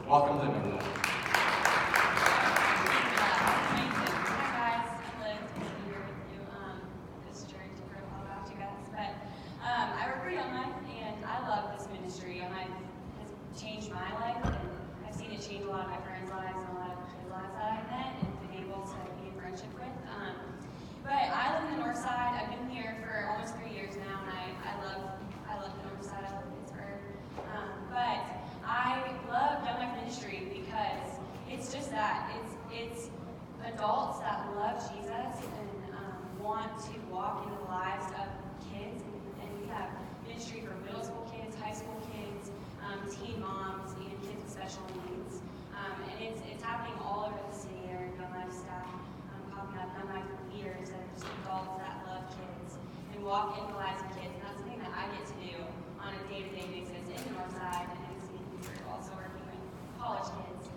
Welcome, Lynn, everyone. I work for Young Life, and I love this ministry. Young Life has changed my life, and I've seen it change a lot of my friends' lives and a lot of kids' lives that I've met and been able to be in friendship with. But I live in the north side. I've been here for almost 3 years now, and I love the north side. I love Pittsburgh. But I love Young Life Ministry because it's just that. It's adults that love Jesus and want to walk into the lives of kids, and we have ministry for middle school kids, high school kids, teen moms, and kids with special needs. And it's happening all over the city. There are Young Life staff popping up, Young Life leaders that are just adults that love kids and walk into the lives of kids. And that's something that I get to do on a day-to-day basis in the north side and in the city of Pittsburgh, also working with college kids.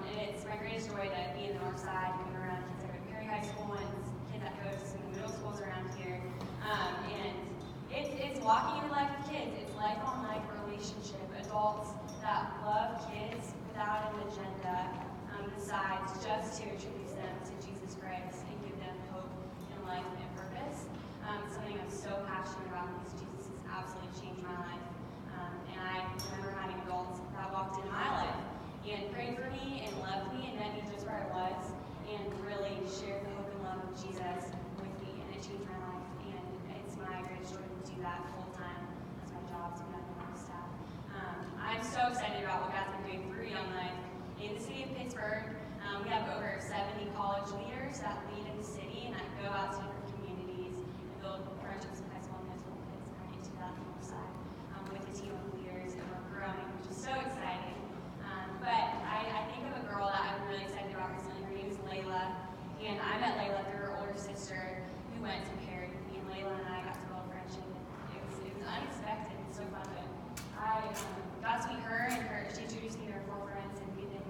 And it's my greatest joy to be in the north side and be around kids that go to Perry High School and kids that go to some of the middle schools around here. And it's walking in the life of kids. It's life-on-life relationship. Adults that love kids without an agenda besides just to introduce them to Jesus Christ and give them hope and life and purpose. Something I'm so passionate about because Jesus has absolutely changed my life. And I remember having adults that walked into my life and prayed for me and loved me and met me just where I was and really shared the hope and love of Jesus with me, and it changed my life. And it's my greatest joy to do that full time as my job, to be on the staff. I'm so excited about what God's been doing through Young Life in the city of Pittsburgh. We have over 70 college leaders that lead in the city and that go out to different communities and build friendships with high school and middle school kids and into that north side with a team of leaders, and we're growing, which is so exciting. But I think of a girl that I'm really excited about recently. Her name is Layla, and I met Layla through her older sister who went to Perry. Me and Layla and I got to build a friendship. It was unexpected and so fun, but I got to meet her, and she introduced me to her four friends, and we've been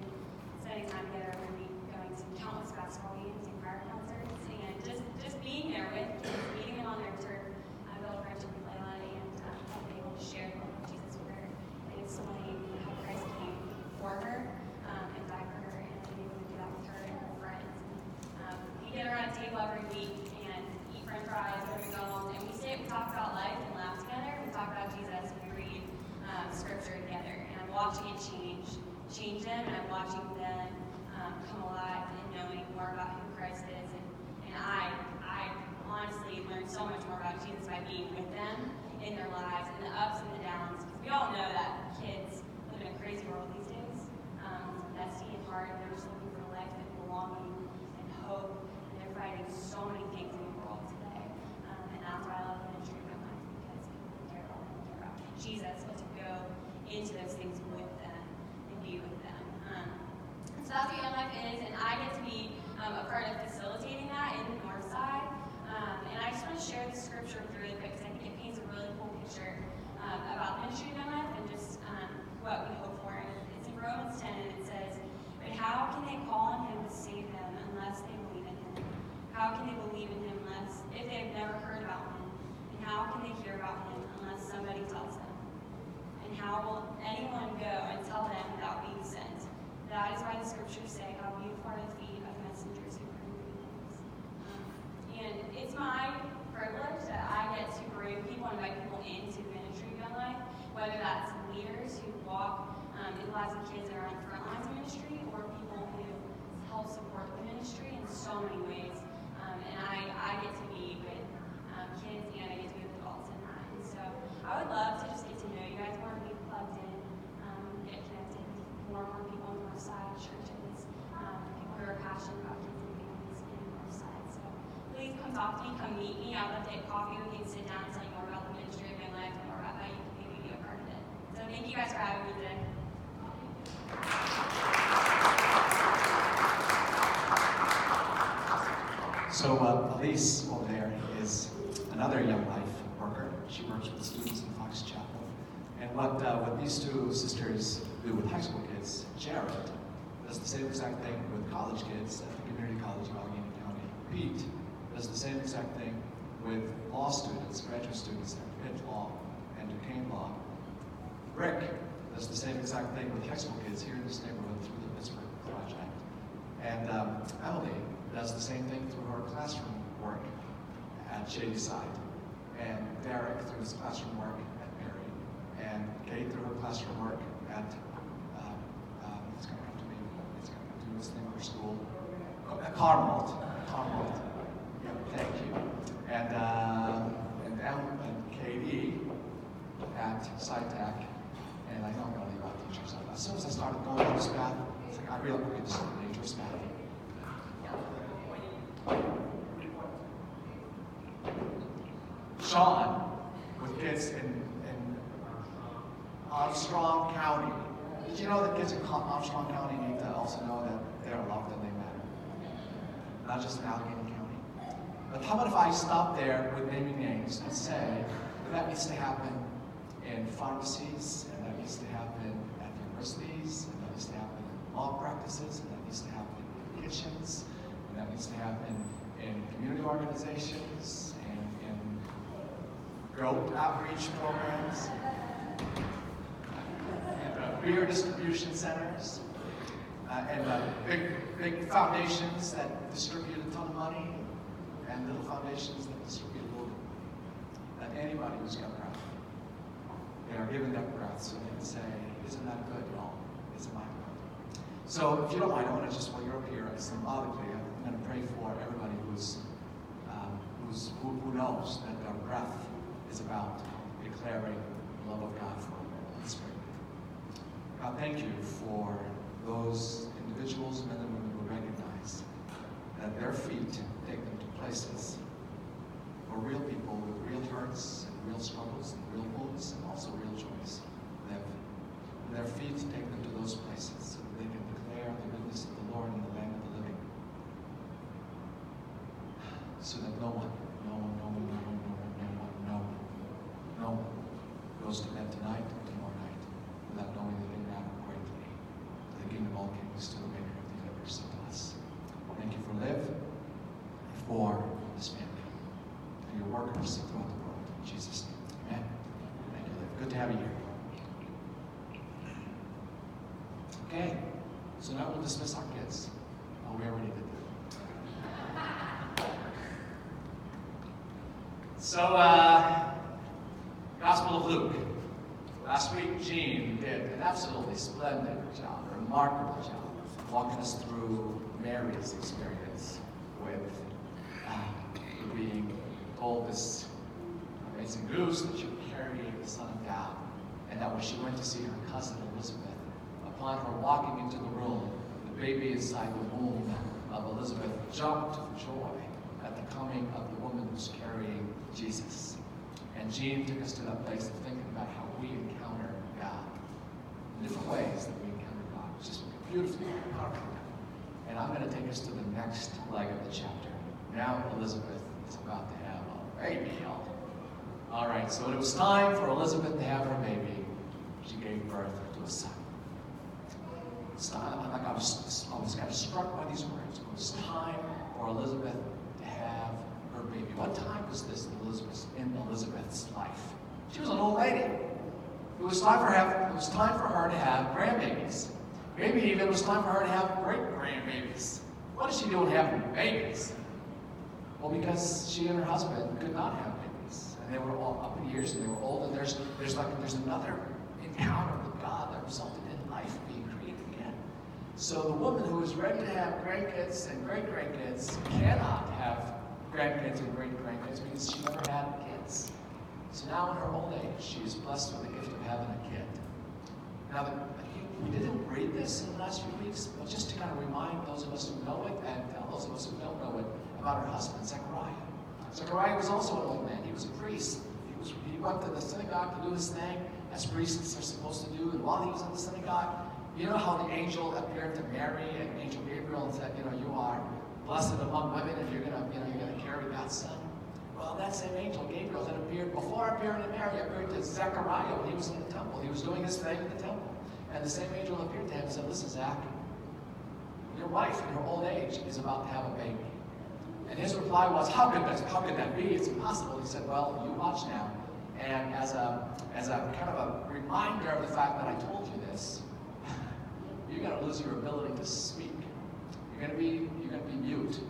spending time together. We're going to countless basketball games and choir concerts, and just being there with kids, meeting them on their turf. I built a friendship with Layla, and I've been able to share the love of Jesus with her and explain how Christ came for her and died for her, and I've been able to do that with her and her friends. We get around a table every week and eat french fries at McDonald's, and we talk about life and laugh together. We talk about Jesus, and we read scripture together, and I'm watching it change them, and I'm watching them come alive and knowing more about who Christ is, and I honestly learned so much more about Jesus by being with them in their lives and the ups and the downs, because we all know that kids live in a crazy world these days, messy and hard, and they're just looking for life and belonging and hope, and they're fighting so many things in the world today, and that's why I love the ministry of Young Life, because people care about them, care about Jesus, but to go into those things with them and be with them. So that's what Young Life is, and I get to be a part of facilitating that in the north side. And I just want to share this scripture with you really quick, because I think it paints a really cool picture about the ministry of Young Life and just what we hope for. And it's in Romans 10, and it says, "But how can they call on him to save them unless they believe in him? How can they believe in him if they've never heard about him? And how can they hear about him unless somebody tells them? And how will anyone go and tell them without being sent? That is why the scriptures say, how beautiful are the feet of messengers who bring good news." And it's my privilege that I get to bring people and invite people into the ministry of Young Life, whether that's leaders who walk in the lives of kids that are on the front lines of ministry, or people who help support the ministry in so many ways. And I get to be with kids, and I get to be with adults in that. And so I would love to just get to know you guys more, be plugged in, get connected with more people on the north side, churches, people who are passionate about kids and families in the north side. So please come talk to me, come meet me. I would love to get coffee with you and sit down and tell you more about the ministry of Young Life and more about how you can maybe be a part of it. So thank you guys for having me today. So Elise over there is another Young Life worker. She works with students in Fox Chapel. And what these two sisters do with high school kids, Jared does the same exact thing with college kids at the community college in Allegheny County. Pete does the same exact thing with law students, graduate students at Pitt Law and Duquesne Law. Rick does the same exact thing with high school kids here in this neighborhood through the Pittsburgh Project. And Emily does the same thing through her classroom work at Shadyside. And Derek through his classroom work at Mary. And Kate through her classroom work at, it's going to come to me, it's going to come to his thing for school. Carmelt. Yeah, thank you. And Katie at SciTech. And I know I'm going to leave out teachers. As soon as I started going down this path, it's like I realized, okay, this is a dangerous path. Sean, with kids in Armstrong County. Did you know that kids in Armstrong County need to also know that they're loved and they matter? Not just in Allegheny County. But how about if I stop there with naming names and say that needs to happen in pharmacies, and that needs to happen at universities, and that needs to happen in law practices, and that needs to happen in kitchens, and that needs to happen in community organizations, and in goat outreach programs, and beer distribution centers, and big foundations that distribute a ton of money, and little foundations that distribute a little. That anybody who's got breath, they are given that breath so they can say, isn't that good, y'all? Isn't that good? So if you don't mind, I want to just, while you're up here, symbolically, I'm going to pray for everybody who knows that their breath is about declaring the love of God for the Spirit. God, thank you for those individuals, men and women, who recognize that their feet take them to places where real people with real hurts and real struggles and real wounds and also real joys live. And their feet take them to those places so that they can declare the goodness of the Lord in the land of the living. So that no one goes to bed tonight or tomorrow night without knowing that they matter greatly to the King of all kings, to the Maker of the universe, and to us. Thank you for Liv, for this family, and your workers throughout the world. In Jesus' name, amen. Thank you, Liv. Good to have you here. Okay, so now we'll dismiss our kids. Oh, we already did that. So, Gospel of Luke. Last week, Jean did an absolutely splendid job, a remarkable job, walking us through Mary's experience with being told this amazing news that she would carry the Son of God, and that when she went to see her cousin Elizabeth, upon her walking into the room, the baby inside the womb of Elizabeth jumped for joy at the coming of the woman who's carrying Jesus. And Jean took us to that place of thinking about how we encounter God in different ways that we encounter God. It's just beautifully powerful. And I'm going to take us to the next leg of the chapter. Now Elizabeth is about to have a baby. All right, so it was time for Elizabeth to have her baby. She gave birth to a son. I was kind of struck by these words. It was time for Elizabeth to have her baby. What time was this in Elizabeth's life? She was an old lady. It was time for her to have grandbabies. Maybe even it was time for her to have great-grandbabies. What is she doing having babies? Well, because she and her husband could not have babies. And they were all up in years and they were old, and there's another encounter with God that resulted in life being created again. So the woman who is ready to have grandkids and great-grandkids cannot have grandkids and great-grandkids because she never had kids. So now in her old age, she is blessed with the gift of having a kid. Now, we didn't read this in the last few weeks, but just to kind of remind those of us who know it and tell those of us who don't know it about her husband, Zechariah. Zechariah was also an old man. He was a priest. He went to the synagogue to do his thing, as priests are supposed to do. And while he was in the synagogue, you know how the angel appeared to Mary and Angel Gabriel and said, you are blessed among women, and you're gonna carry God's son. Well, that same angel Gabriel that appeared before appearing to Mary appeared to Zechariah when he was in the temple. He was doing his thing in the temple. And the same angel appeared to him and said, listen, Zach, your wife in her old age is about to have a baby. And his reply was, how could that be? It's impossible. He said, well, you watch now. And as a kind of a reminder of the fact that I told you this, you're going to lose your ability to speak. You're going to be mute.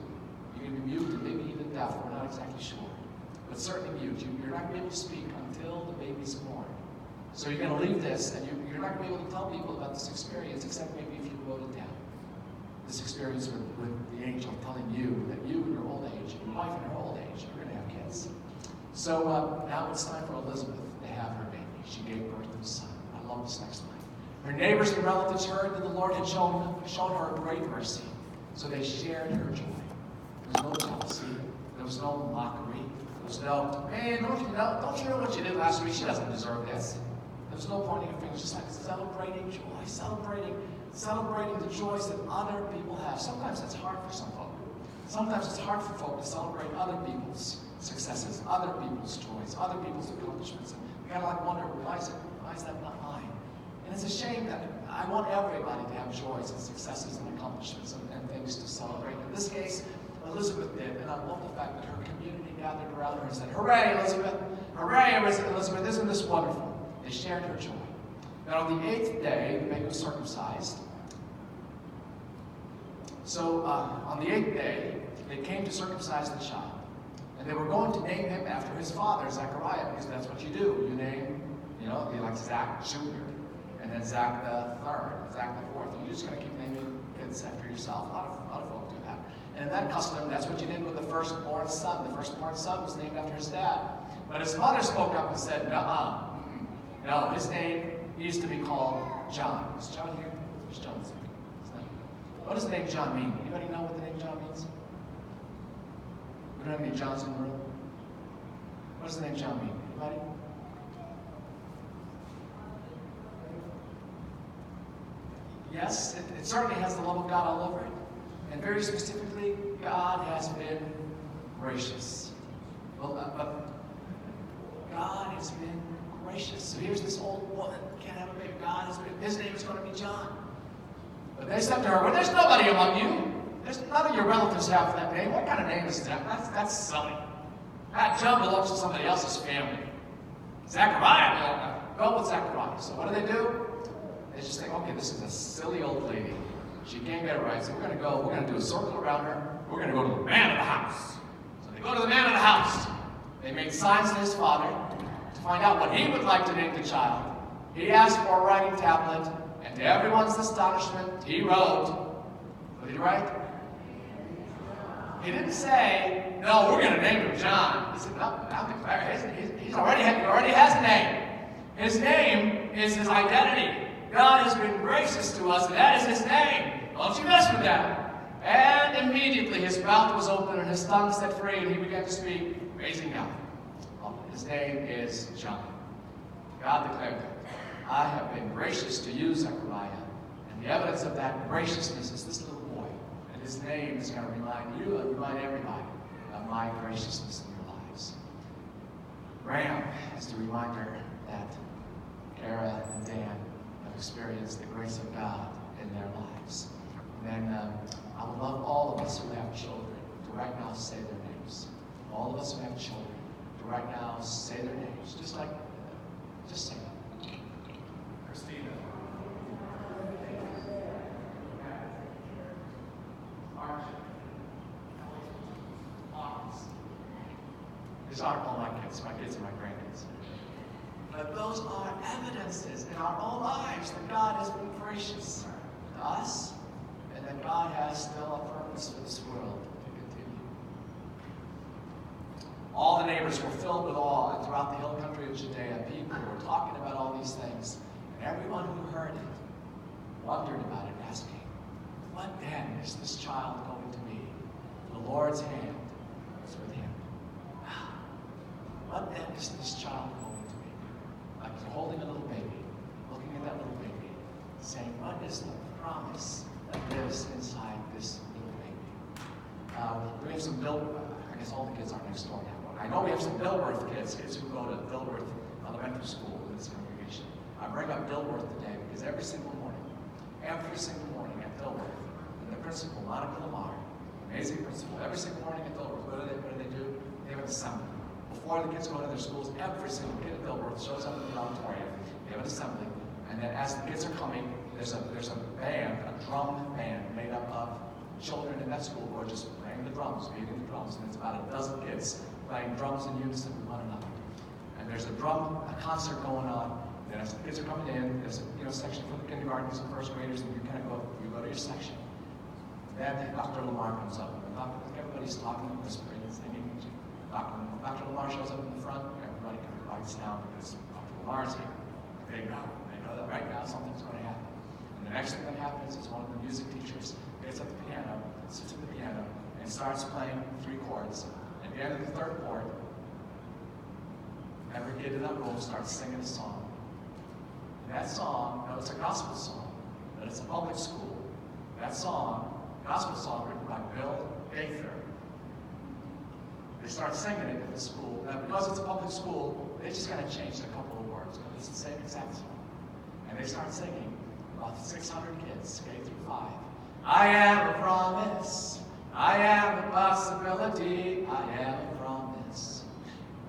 You're going to be mute and maybe even deaf. We're not exactly sure. But certainly mute. You're not going to be able to speak until the baby's born. So you're going to leave this, and you're not going to be able to tell people about this experience, except maybe if you wrote it down. This experience with the angel telling you that you in your old age, your wife in her old age, you're going to have kids. So now it's time for Elizabeth to have her baby. She gave birth to a son. I love this next line. Her neighbors and relatives heard that the Lord had shown her great mercy, so they shared her joy. There was no jealousy. There was no mockery. There was no, man, don't you know what you did last week? She doesn't deserve this. There was no pointing of fingers, just like celebrating joy, celebrating the joys that other people have. Sometimes that's hard for some folk. Sometimes it's hard for folk to celebrate other people's successes, other people's joys, other people's accomplishments. And we kind of like wonder, why is that not mine? And it's a shame that I want everybody to have joys and successes and accomplishments and things to celebrate. In this case, Elizabeth did, and I love the fact that her community gathered around her and said, "Hooray, Elizabeth! Hooray, Elizabeth! Isn't this wonderful?" They shared her joy. Now, on the 8th day, the baby was circumcised. So, on the 8th day, they came to circumcise the child. And they were going to name him after his father, Zechariah, because that's what you do. You name, be like Zach Jr., and then Zach the 3rd, Zach the 4th. You're just going to keep naming kids after yourself. A lot of folk do that. And in that custom, that's what you did with the firstborn son. The firstborn son was named after his dad. But his mother spoke up and said, no, his name needs to be called John. Is John here? Where's John? What does the name John mean? Anybody know what the name John means? We don't have any Johns in the room. What does the name John mean? Anybody? Yes, it certainly has the love of God all over it. And very specifically, God has been gracious. Well, but God has been gracious. So here's this old woman, can't have a baby. God has been, his name is going to be John. But they said to her, well, there's nobody among you. None of your relatives have that name. What kind of name is that? That's silly. That John belongs to somebody else's family. Zechariah, go with Zechariah. So what do? They just think, okay, this is a silly old lady. She can't get it right, so we're going to do a circle around her. We're going to go to the man of the house. So they go to the man of the house. They made signs to his father to find out what he would like to name the child. He asked for a writing tablet, and to everyone's astonishment, he wrote. What did he write? He didn't say, no, we're going to name him John. He said, no, I'll declare he already has a name. His name is his identity. God has been gracious to us, and that is his name. Don't you mess with that. And immediately his mouth was open and his tongue set free, and he began to speak, praising God. His name is John. God declared that. I have been gracious to you, Zechariah. And the evidence of that graciousness is this little boy. And his name is going to remind you and remind everybody of my graciousness in your lives. Graham is the reminder that Kara and Dan have experienced the grace of God in their lives. And then I would love all of us who have children to right now say their names. All of us who have children to right now say their names. Just say it. Christina. These aren't all my kids and my grandkids. But those are evidences in our own lives that God has been gracious to us, and that God has still a purpose for this world to continue. All the neighbors were filled with awe, and throughout the hill country of Judea, people were talking about all these things. And everyone who heard it wondered about it, asking, what then is this child going to be? The Lord's hand is with him. What then is this child going to be? Like you're holding a little baby, looking at that little baby, saying, what is the promise that lives inside this little baby? We have some I guess all the kids are next door now. I know we have some Dilworth kids who go to Dilworth Elementary School in this congregation. I bring up Dilworth today because every single morning at Dilworth, and the principal, Monica Lamar, amazing principal, every single morning at Dilworth, what do they do? They have an assembly. Before the kids go to their schools, every single kid at Dilworth shows up in the auditorium. They have an assembly, and then as the kids are coming, there's a band, a drum band made up of children in that school who are just playing the drums, beating the drums, and it's about a dozen kids playing drums in unison with one another. And there's a concert going on. And as the kids are coming in, there's a section for the kindergartners and first graders, and you kind of go to your section. Then Dr. Lamar comes up, and everybody's talking and whispering and singing. Dr. Lamar shows up in the front, everybody kind of quiets down because Dr. Lamar's here. They know that right now something's going to happen. And the next thing that happens is one of the music teachers gets at the piano, sits at the piano, and starts playing 3 chords. At the end of the 3rd chord, every kid in that room starts singing a song. And that song, it's a gospel song, but it's a public school. That song, gospel song written by Bill Gaither, they start singing it at the school. Now, because it's a public school, they just kind of changed a couple of words, but it's the same exact song. And they start singing, about 600 kids, K through 5. I am a promise, I am a possibility, I am a promise,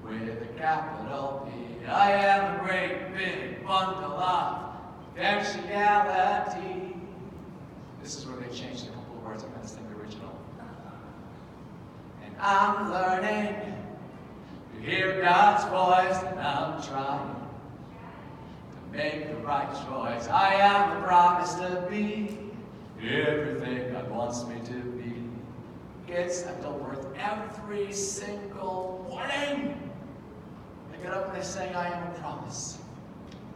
with a capital P. I am a great big bundle of potentiality. This is where they changed a couple of words. I'm going to sing the original. And I'm learning to hear God's voice, and I'm trying to make the right choice. I am the promise to be everything God wants me to be. Kids at Dilworth every single morning, they get up and they say, I am a promise.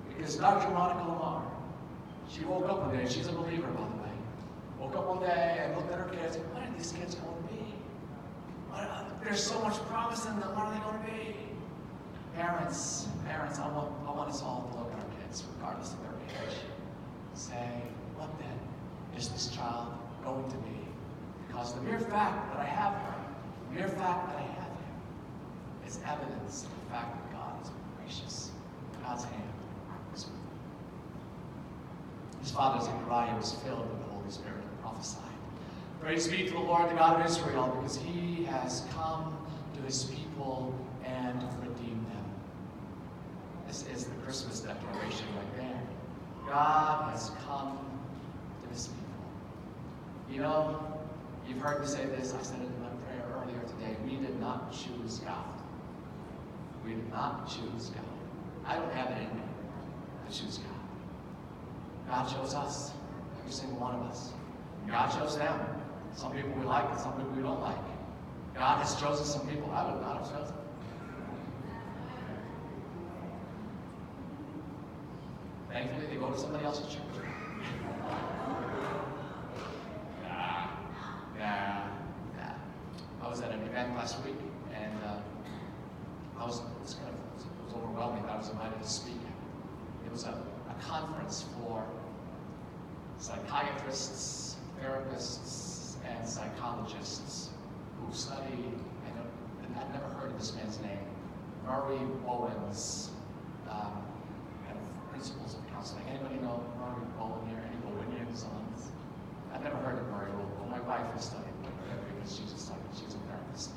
Because Dr. Monica Lamar, she woke up one day, she's a believer, by the way. Woke up one day and looked at her kids, what are these kids going to be? There's so much promise in them, what are they going to be? Parents, I want us all to look at our kids, regardless of their age. Say, what then is this child going to be? Because the mere fact that I have her, the mere fact that I have him, is evidence of the fact that God is gracious. God's hand is with him. His father Zechariah was filled with the Holy Spirit and prophesied. Praise be to the Lord, the God of Israel, because he has come to his people and redeemed them. This is the Christmas declaration right there. God has come to his people. You know, you've heard me say this, I said it in my prayer earlier today. We did not choose God. We did not choose God. I don't have it in me to choose God. God chose us, every single one of us. God chose them. Some people we like and some people we don't like. God has chosen some people I would not have chosen. Thankfully, they go to somebody else's church. Nah. I was at an event last week, and it was overwhelming. I was invited to speak. It was a conference for psychiatrists, therapists, and psychologists who study, I've never heard of this man's name, Murray Bowen's kind of principles of counseling. Anybody know Murray Bowen here? Any Bowenians on? I've never heard of Murray Bowen. Well, my wife has studied with him because she's a therapist.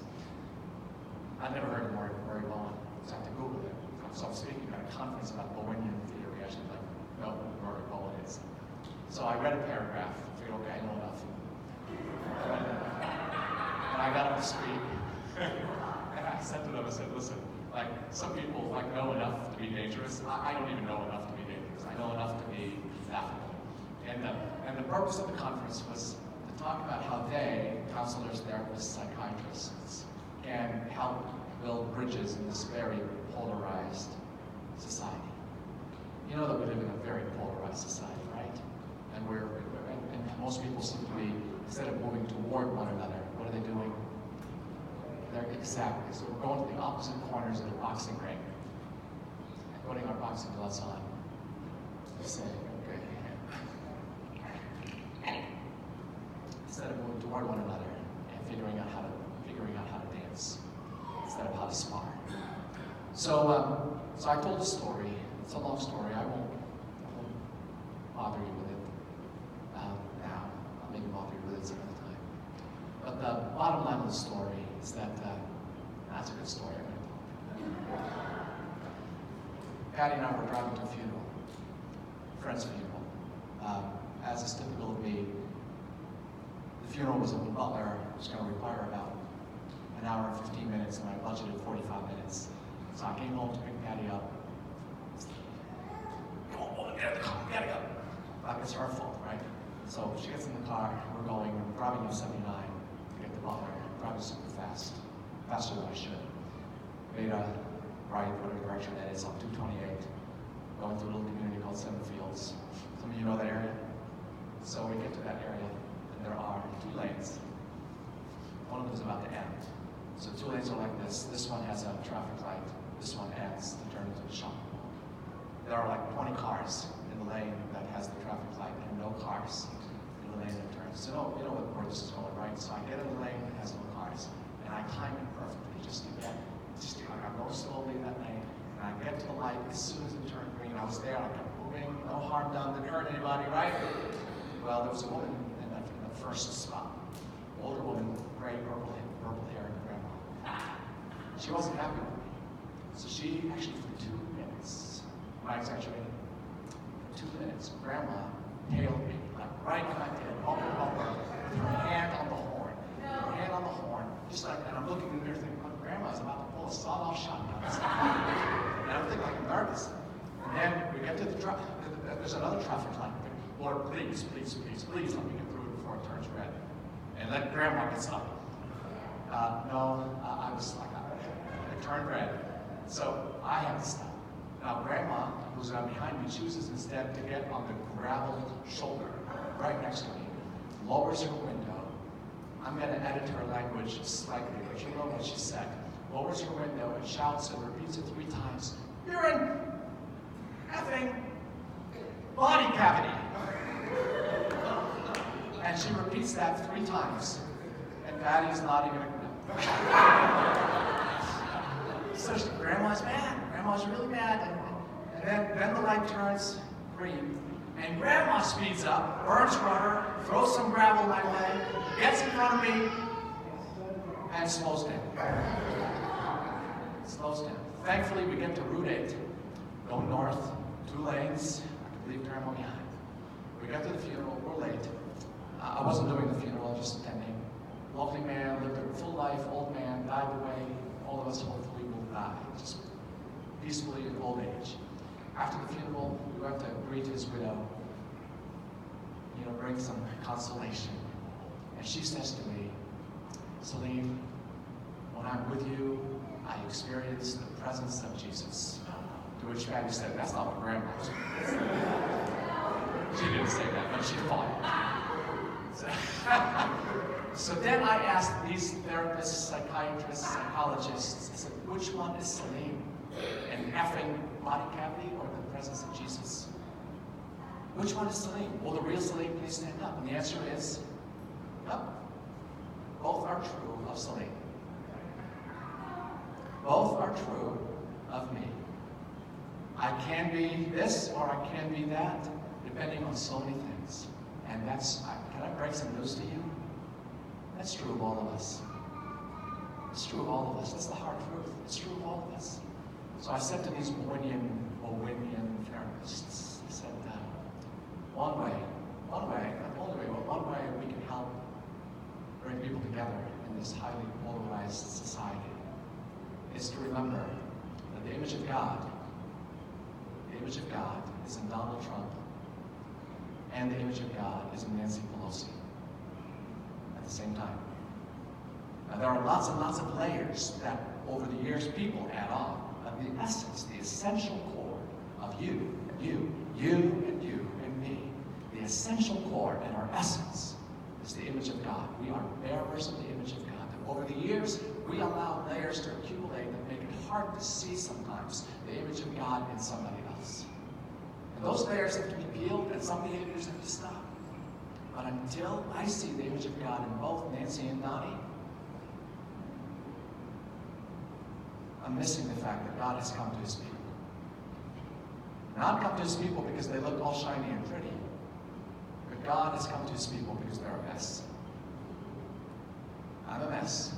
I've never heard of Murray Bowen. So I have to Google it. So I'm speaking at a conference about Bowenian theory. I should know who Murray Bowen is. So I read a paragraph. I figured, okay, I know enough. And I got up to speak. And I said to them, I said, listen, some people know enough to be dangerous. I don't even know enough to be dangerous. I know enough to be laughable. And the purpose of the conference was to talk about how they, counselors, therapists, psychiatrists, can help build bridges in this very polarized society. You know that we live in a very polarized society, right? And most people seem to be, instead of moving toward one another, what are they doing? Exactly. So we're going to the opposite corners of the boxing ring and putting our boxing gloves on. Say, okay. Instead of moving toward one another and figuring out how to dance instead of how to spar. So I told a story. It's a long story. I won't bother you with it now. I'll maybe bother you with it some other time. But the bottom line of the story is that that's a good story. Patty and I were driving to a funeral, a friend's funeral. As is typical of me, the funeral was a butler. It was going to require about an hour and 15 minutes, and I budgeted 45 minutes. So I came home to pick Patty up. Come on, woman, get in the car, we gotta go. Like it's her fault, right? So she gets in the car, we're driving on 79 to get the butler, driving super fast, faster than I should. Made a right, whatever direction that is, on 228, going through a little community called Seven Fields. Some of you know that area? So we get to that area, and there are 2 lanes. One of them is about to end. So 2 lanes are like this. This one has a traffic light. This one ends to turn into a shopping mall. There are like 20 cars in the lane that has the traffic light, and no cars in the lane that turns. So you know where this is going, right? So I get in the lane that has no cars, and I time it perfectly just to get, I'm going slowly in that lane, and I get to the light as soon as it turned green. I was there, I kept moving, no harm done, didn't hurt anybody, right? Well, there was a woman in the first spot, older woman, gray, purple hair, and grandma. She wasn't happy with me, so she actually for 2 minutes, am I exaggerating? For 2 minutes, grandma hailed me, like right in my head, bumper, with her hand on the horn. Her hand on the horn, just like, and I'm looking in the mirror thinking, oh, grandma's about to pull a sawed-off shotgun. And I'm thinking, like, I'm nervous. And then we get to the there's another traffic light. Lord, please, please, please, please let me get through it before it turns red. And then grandma gets up. I was like, it turned red. So I had to stop. Now grandma, who's behind me, chooses instead to get on the gravel shoulder right next to me, lowers her window. I'm going to edit her language slightly, but you know what she said. Lowers her window and shouts and repeats it 3 times. You're in effing body cavity. And she repeats that 3 times. And Patty's not even a So grandma's mad. Grandma's really mad. And then the light turns green. And grandma speeds up, burns rubber, throws some gravel my way, gets in front of me, and slows down. Slows down. Thankfully, we get to Route 8, going north, 2 lanes. I can leave grandma behind. We get to the funeral, we're late. I wasn't doing the funeral, just attending. Lovely man, lived a full life, old man, died the way all of us hopefully will die, just peacefully in old age. After the funeral, we went to greet his widow, bring some consolation. And she says to me, Salim, when I'm with you, I experience the presence of Jesus. To which Patty said, that's not what grandma said. She didn't say that, but she thought it. So then I asked these therapists, psychiatrists, psychologists, I said, which one is Salim? An effing body cavity or the presence of Jesus? Which one is Salim? Will the real Salim please stand up? And the answer is, no. Both are true of Salim. Both are true of me. I can be this or I can be that, depending on so many things. And can I break some news to you? That's true of all of us. It's true of all of us. That's the hard truth. It's true of all of us. So I said to these Owinian therapists, I said, one way we can help bring people together in this highly polarized society is to remember that the image of God is in Donald Trump, and the image of God is in Nancy Pelosi at the same time. Now, there are lots and lots of layers that over the years people add on, but the essence, the essential core of you, and me, the essential core and our essence is the image of God. We are bearers of the image of God. And over the years, we allow layers to accumulate that make it hard to see sometimes the image of God in somebody else. And those layers have to be peeled, and some behaviors have to stop. But until I see the image of God in both Nancy and Donnie, I'm missing the fact that God has come to his people. Not come to his people because they look all shiny and pretty, but God has come to his people because they're a mess. I'm a mess.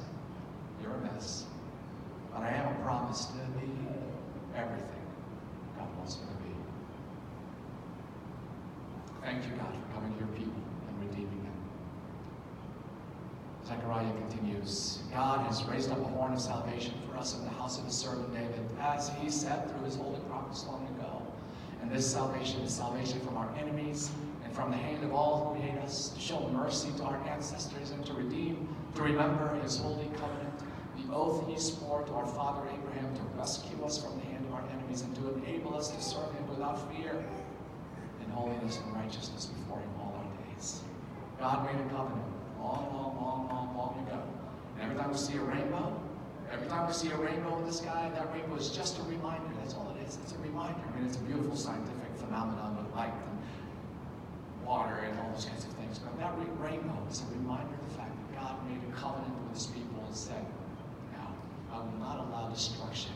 You're a mess. but I am promised to be everything God wants me to be. Thank you, God, for coming to your people and redeeming them. Zechariah continues, God has raised up a horn of salvation for us in the house of his servant David, as he said through his holy prophets long ago. And this salvation is salvation from our enemies and from the hand of all who hate us, to show mercy to our ancestors and to remember his holy covenant, the oath he swore to our father Abraham to rescue us from the hand of our enemies and to enable us to serve him without fear in holiness and righteousness before him all our days. God made a covenant long ago. And every time we see a rainbow, in the sky, that rainbow is just a reminder. That's all it is. It's a reminder. I mean, it's a beautiful scientific phenomenon with light and water and all those kinds of things. But that rainbow is a reminder of the fact that God made a covenant with his people and said, now, I will not allow destruction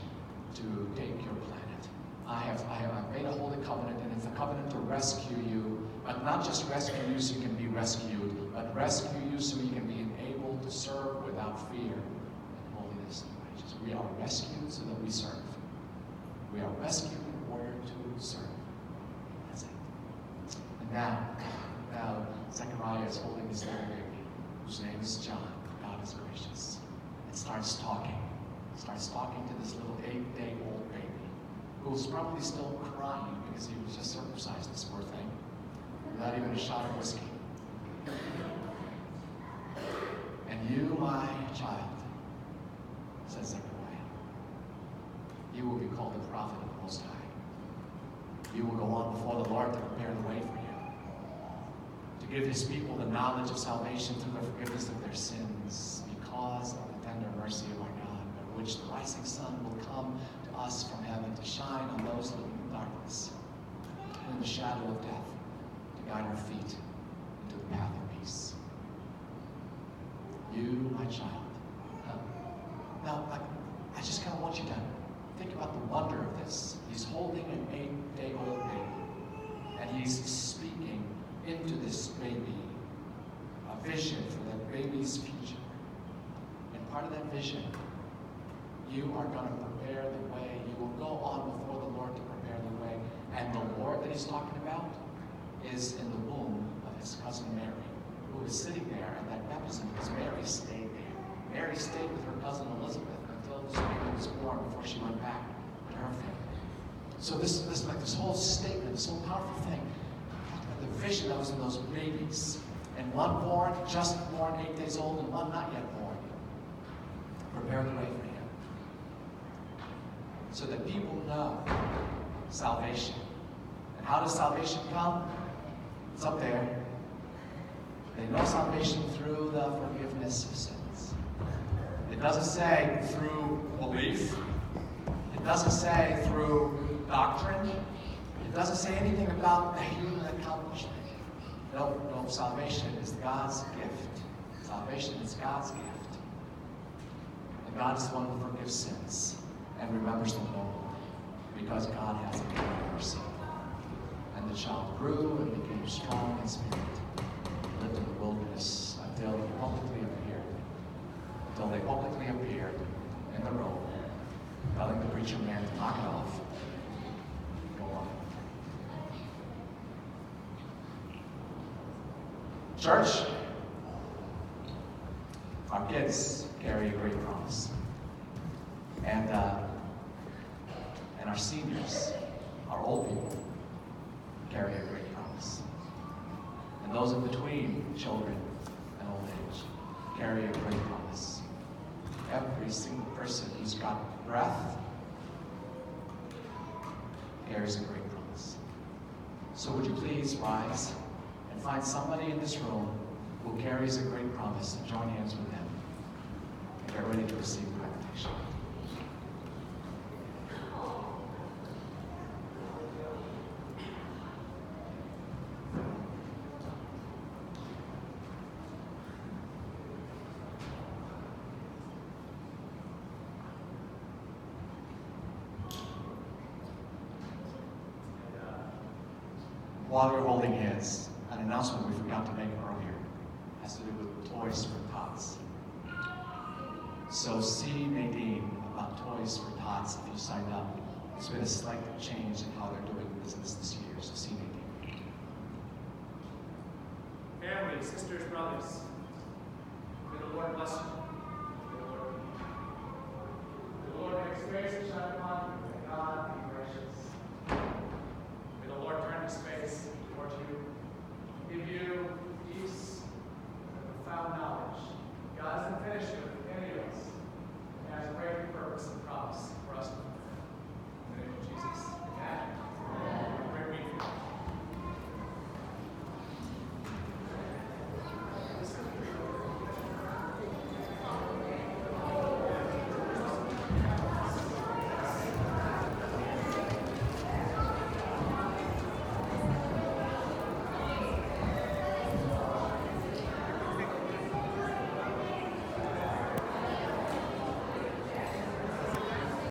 to take your planet. I have made a holy covenant, and it's a covenant to rescue you, but not just rescue you so you can be rescued, but rescue you so you can be enabled to serve without fear and holiness and righteousness. We are rescued so that we serve. We are rescued in order to serve. That's it. And now Zechariah is holding his little baby, whose name is John. God is gracious. And starts talking to this little 8-day-old baby, who's probably still crying because he was just circumcised, this poor thing, without even a shot of whiskey. And you, my child, says Zechariah, you will be called the prophet of the Most High. You will go on before the Lord to prepare the way for you, to give his people the knowledge of salvation through the forgiveness of their sins, because of the tender mercy of our God, by which the rising sun will come to us from heaven to shine on those living in darkness and in the shadow of death, to guide our feet into the path of peace. You, my child. Now, I just kind of want you to think about the wonder of this. He's holding an 8-day-old baby, and he's speaking into this baby a vision for that baby's future. And part of that vision, you are going to prepare the way. You will go on before the Lord to prepare the way. And the Lord that he's talking about is in the womb of his cousin Mary, who is sitting there at that baptism because Mary stayed there. Mary stayed with her cousin Elizabeth until this baby was born, before she went back to her family. So this whole statement, this whole powerful thing, the vision that was in those babies, and one born, just born, 8 days old, and one not yet born, prepare the way for him, so that people know salvation. And how does salvation come? It's up there. They know salvation through the forgiveness of sins. It doesn't say through belief. It doesn't say through doctrine. It doesn't say anything about the human accomplishment. No, salvation is God's gift. Salvation is God's gift. And God is the one who forgives sins and remembers them no more, because God has a great mercy. And the child grew and became strong in spirit. He lived in the wilderness until they publicly appeared in the road, telling the preacher man to knock it off. Go on. Church, our kids carry a great promise. And our seniors, our old people, carry a great promise. And those in between children and old age carry a great promise. Every single person who's got breath carries a great promise. So would you please rise and find somebody in this room who carries a great promise and join hands with them and get ready to receive the benediction. While you're holding hands, an announcement we forgot to make earlier has to do with toys for tots. So see Nadine Toys for Tots if you signed up. It's been a slight change in how they're doing business this year, so see maybe. Family, sisters, brothers, may the Lord bless you. May the Lord make his face to shine